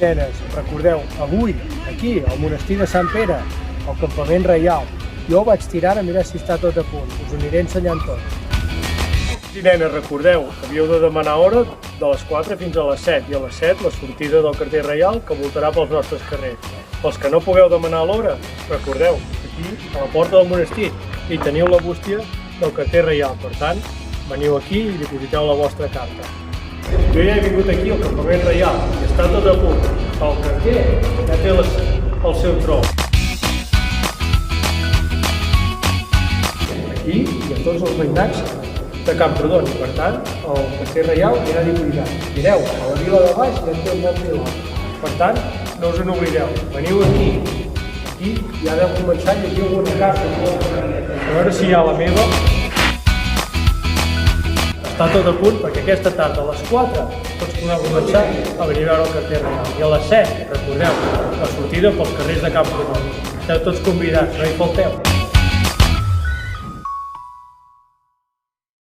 Nenes, recordeu, avui, aquí, al monestir de Sant Pere, al campament reial, jo vaig tirar a mirar si està tot a punt. Us ho aniré ensenyant tot. I nenes, recordeu, havíeu de demanar hora de les 4 fins a les 7 i a les 7 la sortida del carrer reial que voltarà pels nostres carrers. Pels que no pugueu demanar l'hora, recordeu, aquí, a la porta del monestir, hi teniu la bústia del carrer reial. Per tant, veniu aquí i dipositeu la vostra carta. Jo ja he vingut aquí al campament reial i està tot a punt. El carrer ja té el seu tro. Aquí hi ha tots els veïnats de Camprodon i, per tant, el carrer reial ja ha dipositat. Mireu, a la vila de baix ja té un bon pilar. Per tant, no us n'oblideu. Veniu aquí. Aquí ja deu començar a llegir alguna carta. A veure si hi ha la meva. Està tot a punt perquè aquesta tarda a les 4 tots podeu començar a venir a veure el carrer reial. I a les 7, recordeu, la sortida pels carrers de Camprodon. Esteu tots convidats, no hi falteu.